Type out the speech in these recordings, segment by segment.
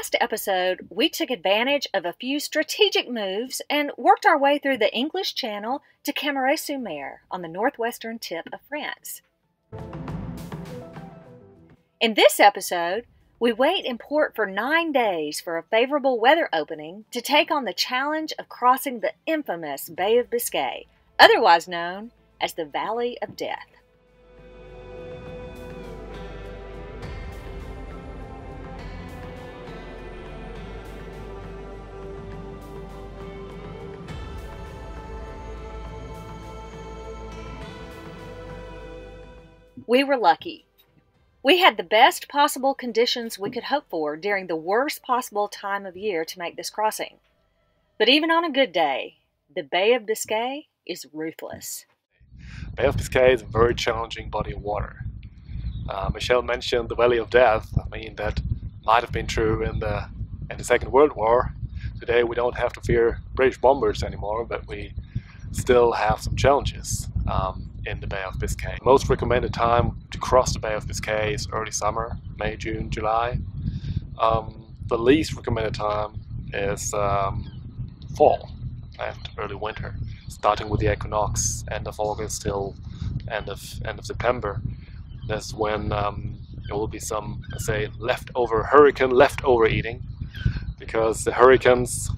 last episode, we took advantage of a few strategic moves and worked our way through the English Channel to Cameroun-sur-Mer on the northwestern tip of France. In this episode, we wait in port for 9 days for a favorable weather opening to take on the challenge of crossing the infamous Bay of Biscay, otherwise known as the Valley of Death. We were lucky. We had the best possible conditions we could hope for during the worst possible time of year to make this crossing. But even on a good day, the Bay of Biscay is ruthless. Bay of Biscay is a very challenging body of water. Michelle mentioned the Valley of Death. I mean, that might have been true in the Second World War. Today we don't have to fear British bombers anymore, but we still have some challenges in the Bay of Biscay. Most recommended time to cross the Bay of Biscay is early summer, May, June, July. The least recommended time is fall and early winter, starting with the equinox, end of August till end of September. That's when there will be some, let's say, hurricane leftover eating, because the hurricanes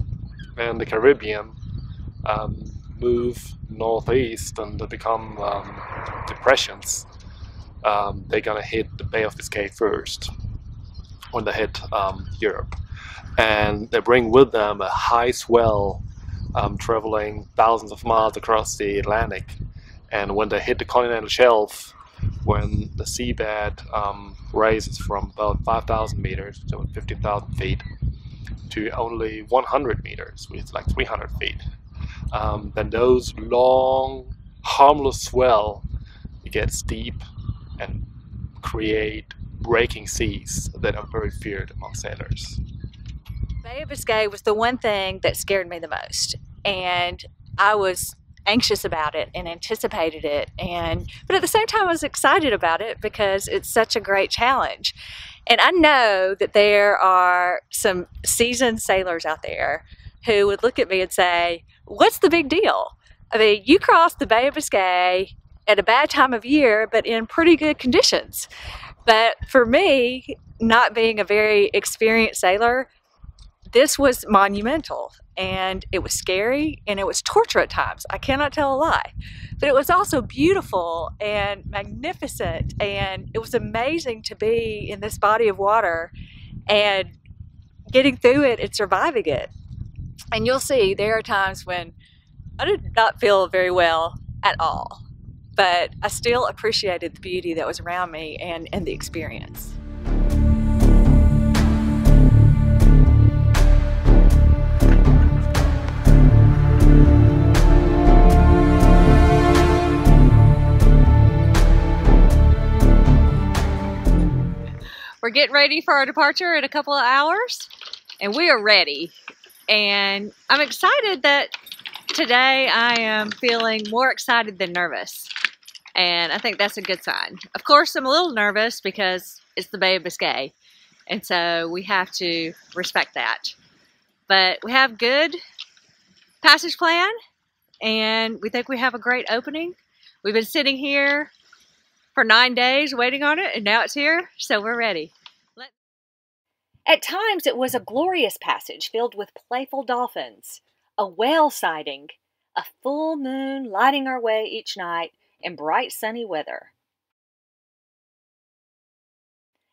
in the Caribbean move northeast and they become depressions. They're gonna hit the Bay of Biscay first when they hit Europe, and they bring with them a high swell traveling thousands of miles across the Atlantic. And when they hit the continental shelf, when the seabed raises from about 5,000 meters, so 15,000 feet, to only 100 meters, which is like 300 feet, then those long, harmless swell get steep and create breaking seas that are very feared among sailors. Bay of Biscay was the one thing that scared me the most, and I was anxious about it and anticipated it, but at the same time I was excited about it because it's such a great challenge. And I know that there are some seasoned sailors out there who would look at me and say, what's the big deal? I mean, you crossed the Bay of Biscay at a bad time of year, but in pretty good conditions. But for me, not being a very experienced sailor, this was monumental, and it was scary, and it was torture at times. I cannot tell a lie. But it was also beautiful and magnificent, and it was amazing to be in this body of water and getting through it and surviving it. And you'll see there are times when I did not feel very well at all, but I still appreciated the beauty that was around me and the experience. We're getting ready for our departure in a couple of hours, and we are ready. And I'm excited that today I am feeling more excited than nervous. And I think that's a good sign. Of course, I'm a little nervous because it's the Bay of Biscay. And so we have to respect that. But we have good passage plan, and we think we have a great opening. We've been sitting here for 9 days waiting on it, and now it's here, so we're ready. At times, it was a glorious passage filled with playful dolphins, a whale sighting, a full moon lighting our way each night, and bright sunny weather.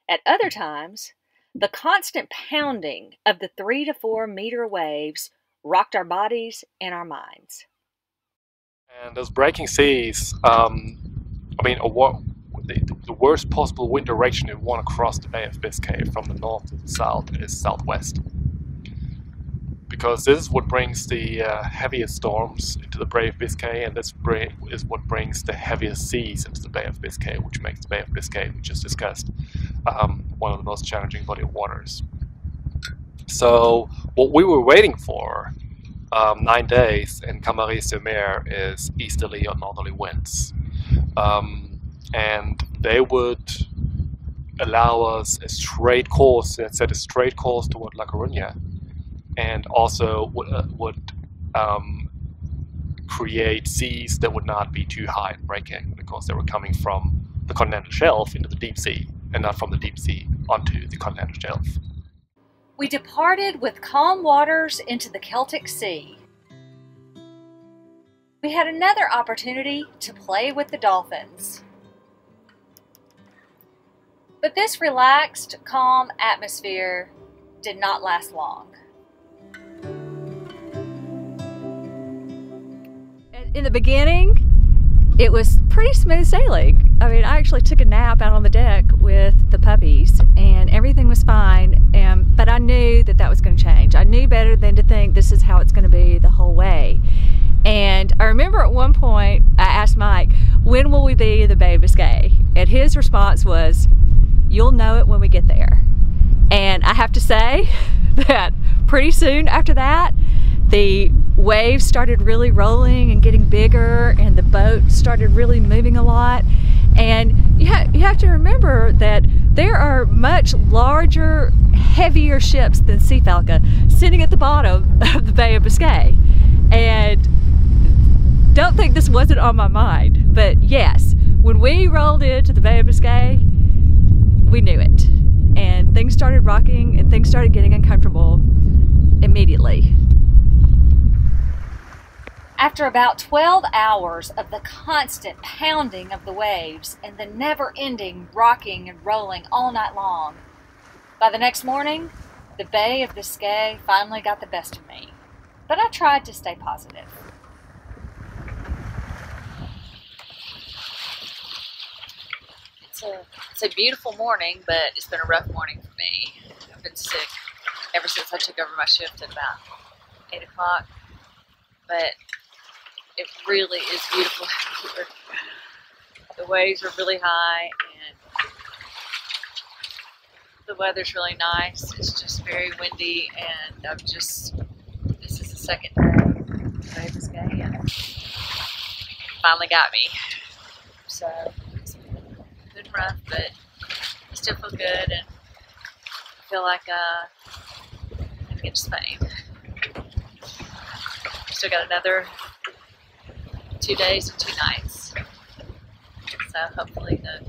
At other times, the constant pounding of the 3 to 4 meter waves rocked our bodies and our minds. And those breaking seas, the worst possible wind direction you want to cross the Bay of Biscay from the north to the south is southwest. Because this is what brings the heaviest storms into the Bay of Biscay, and this is what brings the heaviest seas into the Bay of Biscay, which makes the Bay of Biscay, we just discussed, one of the most challenging body of waters. So what we were waiting for 9 days in Cameroun-sur-Mer is easterly or northerly winds. And they would allow us a straight course, and set a straight course toward La Caruña, and also would create seas that would not be too high and breaking, because they were coming from the continental shelf into the deep sea, and not from the deep sea onto the continental shelf. We departed with calm waters into the Celtic Sea. We had another opportunity to play with the dolphins. But this relaxed, calm atmosphere did not last long. In the beginning, it was pretty smooth sailing. I mean, I actually took a nap out on the deck with the puppies and everything was fine, but I knew that was going to change. I knew better than to think this is how it's going to be the whole way. And I remember at one point I asked Mike, when will we be in the Bay of Biscay? And his response was, you'll know it when we get there. And I have to say that pretty soon after that, the waves started really rolling and getting bigger, and the boat started really moving a lot. And you have to remember that there are much larger, heavier ships than Sea Falcon sitting at the bottom of the Bay of Biscay. And don't think this wasn't on my mind, but yes, when we rolled into the Bay of Biscay, we knew it. And things started rocking and things started getting uncomfortable immediately. After about 12 hours of the constant pounding of the waves and the never-ending rocking and rolling all night long, by the next morning, the Bay of Biscay finally got the best of me. But I tried to stay positive. It's a beautiful morning, but it's been a rough morning for me. I've been sick ever since I took over my shift at about 8 o'clock. But it really is beautiful out here. The waves are really high and the weather's really nice. It's just very windy, and this is the second day in the Bay of Biscay and finally got me. So it's been rough, but I still feel good and I feel like I can get to Spain. Still got another 2 days and 2 nights. So hopefully the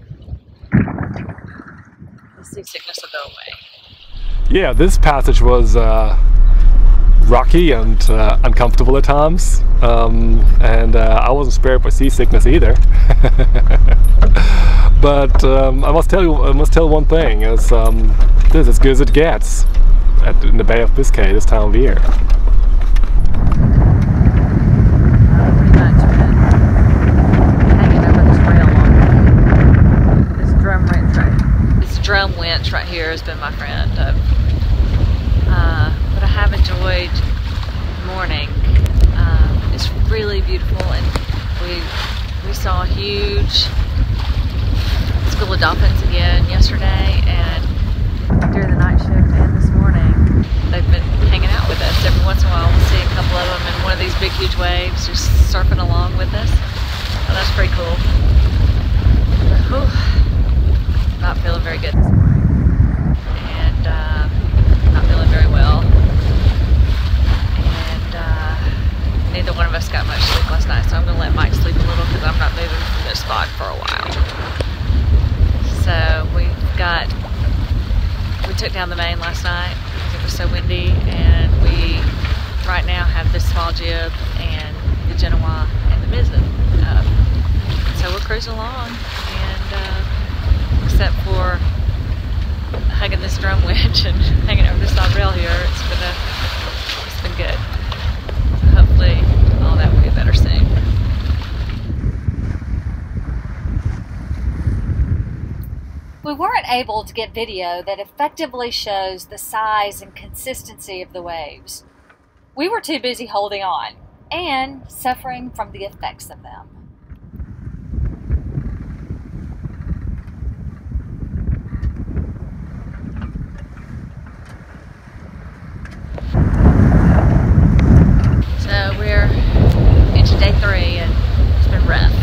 seasickness will go away. Yeah, this passage was rocky and uncomfortable at times, and I wasn't spared for seasickness either. But I must tell one thing: is this is as good as it gets in the Bay of Biscay this time of year. Drum winch right here has been my friend. But I have enjoyed the morning. It's really beautiful, and we saw a huge school of dolphins again yesterday, and during the night shift and this morning they've been hanging out with us. Every once in a while we'll see a couple of them in one of these big huge waves just surfing along with us. So that's pretty cool. But, whew, not feeling very good this morning, and not feeling very well, and neither one of us got much sleep last night, so I'm going to let Mike sleep a little because I'm not moving from this spot for a while. So we took down the main last night because it was so windy, and we right now have this small jib and the Genoa and the mizzen up. So we're cruising along, and except for hugging this drum winch and hanging over this side rail here, it's been good. So hopefully all that will get better soon. We weren't able to get video that effectively shows the size and consistency of the waves. We were too busy holding on and suffering from the effects of them. So we're into day 3 and it's been rough.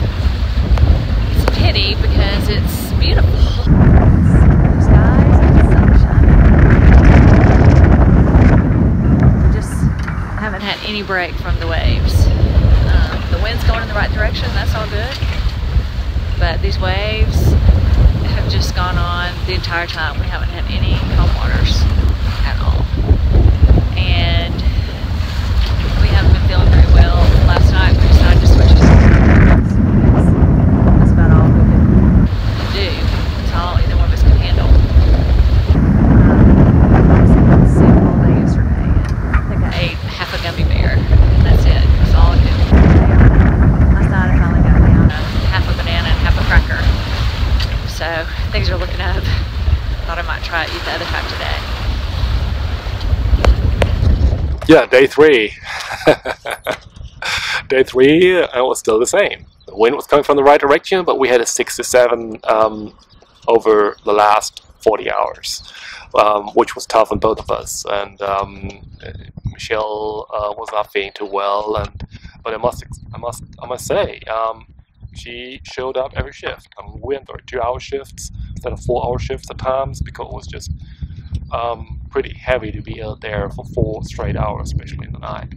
It's a pity because it's beautiful. It's break from the waves. The wind's going in the right direction, that's all good. But these waves have just gone on the entire time. We haven't had any calm waters at all. And we haven't been feeling very well. Last night we decided to switch to that's about all we could do. That's all either one of us could handle. I was sick all day yesterday. I think I ate half a gummy bear. That's it. That's all I did. Last night I finally got down to half a banana and half a cracker. So things are looking up. Thought I might try to eat the other half today. Yeah, day 3. Day 3 was still the same. The wind was coming from the right direction, but we had a 6 to 7 over the last 40 hours, which was tough on both of us. And Michelle was not feeling too well, but I must say, she showed up every shift. We went for 2-hour shifts instead of 4-hour shifts at times, because it was just pretty heavy to be out there for 4 straight hours, especially in the night.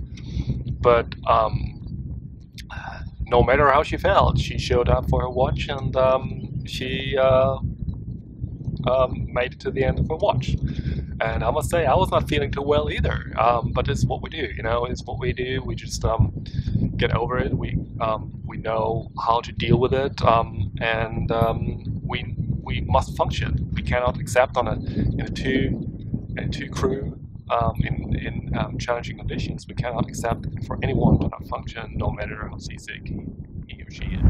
But no matter how she felt, she showed up for her watch, and she made it to the end of her watch. And I must say, I was not feeling too well either. But it's what we do, you know. It's what we do. We just get over it. We know how to deal with it, and we must function. We cannot accept in a two crew in challenging conditions. We cannot accept for anyone to not function, no matter how seasick he or she is.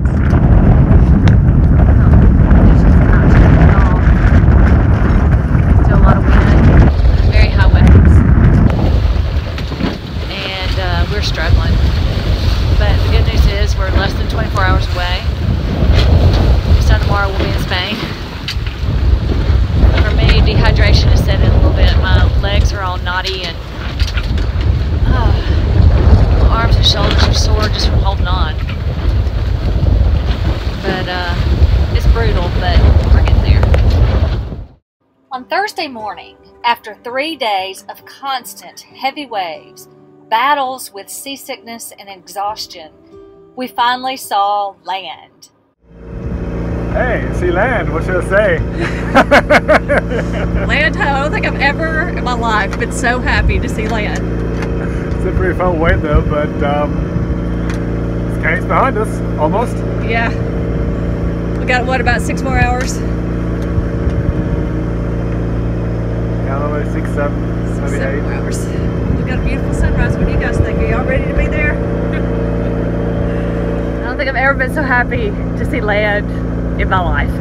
Still a lot of wind, very high waves, and we're struggling. But the good news is we're less than 24 hours away. This time tomorrow we'll be in Spain. For me, dehydration has set in a little bit. My legs are all knotty, and my arms and shoulders are sore just from holding on. But it's brutal, but we're getting there. On Thursday morning, after 3 days of constant heavy waves, battles with seasickness and exhaustion, we finally saw land. Hey, see land, what should I say? Land, I don't think I've ever in my life been so happy to see land. It's a pretty fun wait though, but Biscay's behind us, almost. Yeah. We got, what, about 6 more hours? Yeah, maybe 6, 7, maybe 7 8. more hours. We got a beautiful sunrise. What do you guys think? Are y'all ready to be there? I don't think I've ever been so happy to see land in my life.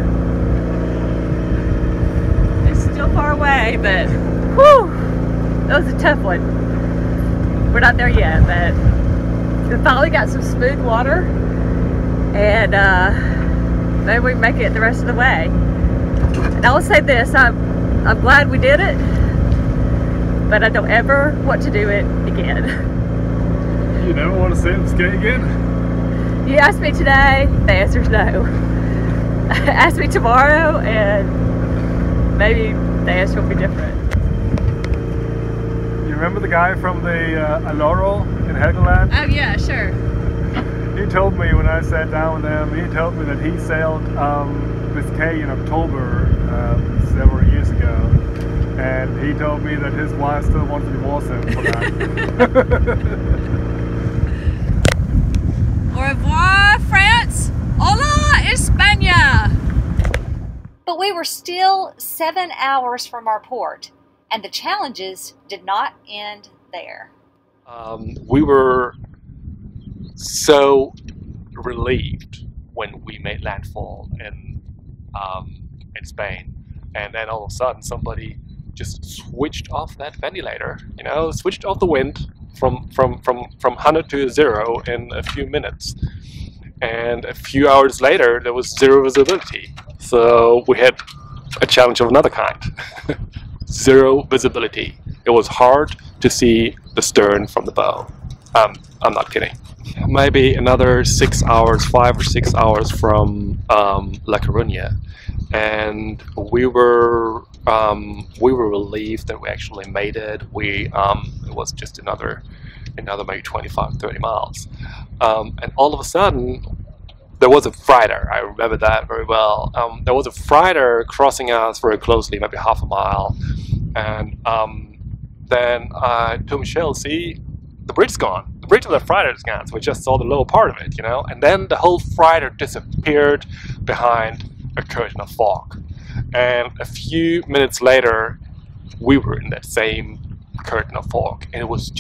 It's still far away, but whew, that was a tough one. We're not there yet, but we finally got some smooth water, and maybe we can make it the rest of the way. And I will say this, I'm glad we did it, but I don't ever want to do it again. You never want to see Biscay again? You asked me today, the answer's no. Ask me tomorrow, and maybe the answer will be different. You remember the guy from the Laurel in Helgoland? Oh yeah, sure. He told me when I sat down with him, he told me that he sailed Biscay in October several years ago, and he told me that his wife still wants to divorce him for that. Au revoir, France! Hola, España! But we were still 7 hours from our port, and the challenges did not end there. We were so relieved when we made landfall in Spain, and then all of a sudden somebody just switched off that ventilator, you know, switched off the wind from 100 to 0 in a few minutes, and a few hours later there was 0 visibility. So we had a challenge of another kind. 0 visibility. It was hard to see the stern from the bow. I'm not kidding. Maybe another 6 hours, 5 or 6 hours from A Caruña, and we were relieved that we actually made it. It was just another another maybe 25, 30 miles. And all of a sudden, there was a freighter. I remember that very well. There was a freighter crossing us very closely, maybe half a mile. And then I told Michelle, see, the bridge is gone. The bridge of the freighter is gone. So we just saw the lower part of it, you know. And then the whole freighter disappeared behind a curtain of fog. And a few minutes later, we were in that same curtain of fog. And it was,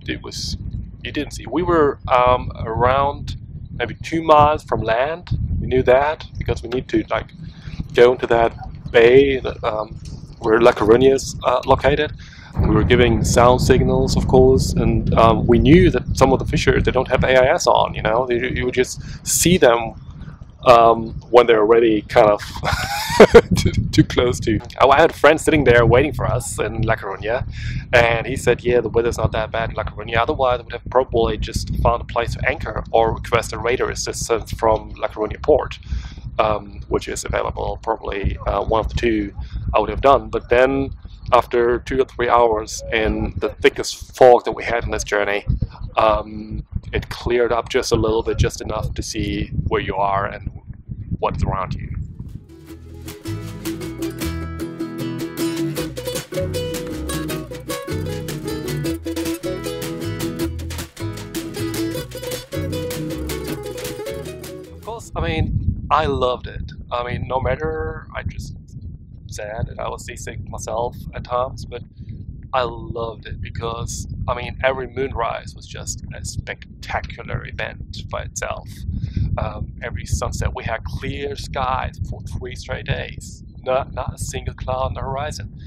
you didn't see. We were around maybe 2 miles from land. We knew that because we need to like go into that bay where La Caruña is located. We were giving sound signals, of course, and we knew that some of the fishers, they don't have AIS on, you know. You would just see them when they're already kind of too close to. I had a friend sitting there waiting for us in La Caruña, and he said, yeah, the weather's not that bad in La Caruña, otherwise I would have probably just found a place to anchor or request a radar assistance from La Caruña port, which is available, probably one of the two I would have done. But then after 2 or 3 hours in the thickest fog that we had in this journey, it cleared up just a little bit, just enough to see where you are and what's around you. Of course, I mean, I loved it. I mean, no matter, I just said that I was seasick myself at times, but I loved it because, I mean, every moonrise was just a spectacular event by itself. Every sunset, we had clear skies for 3 straight days, not a single cloud on the horizon,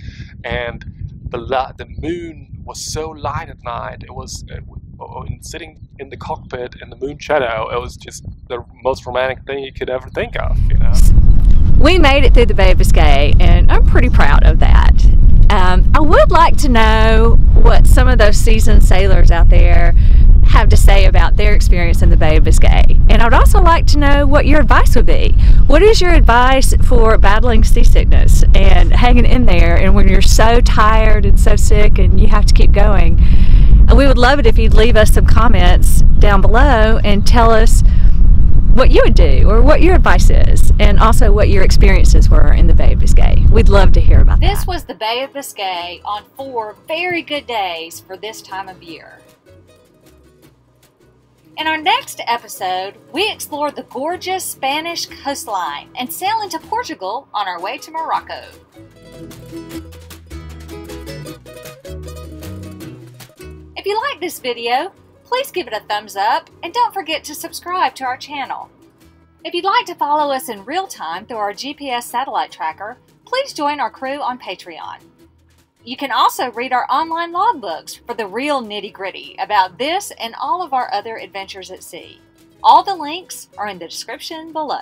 and the moon was so light at night. It was sitting in the cockpit in the moon shadow. It was just the most romantic thing you could ever think of, you know. We made it through the Bay of Biscay, and I'm pretty proud of that. I would like to know what some of those seasoned sailors out there have to say about their experience in the Bay of Biscay. And I would also like to know what your advice would be. What is your advice for battling seasickness and hanging in there, and when you're so tired and so sick and you have to keep going? And we would love it if you'd leave us some comments down below and tell us what you would do or what your advice is, and also what your experiences were in the Bay of Biscay. We'd love to hear about that. This was the Bay of Biscay on 4 very good days for this time of year. In our next episode, we explore the gorgeous Spanish coastline and sail into Portugal on our way to Morocco. If you like this video, please give it a thumbs up and don't forget to subscribe to our channel. If you'd like to follow us in real time through our GPS satellite tracker, please join our crew on Patreon. You can also read our online logbooks for the real nitty-gritty about this and all of our other adventures at sea. All the links are in the description below.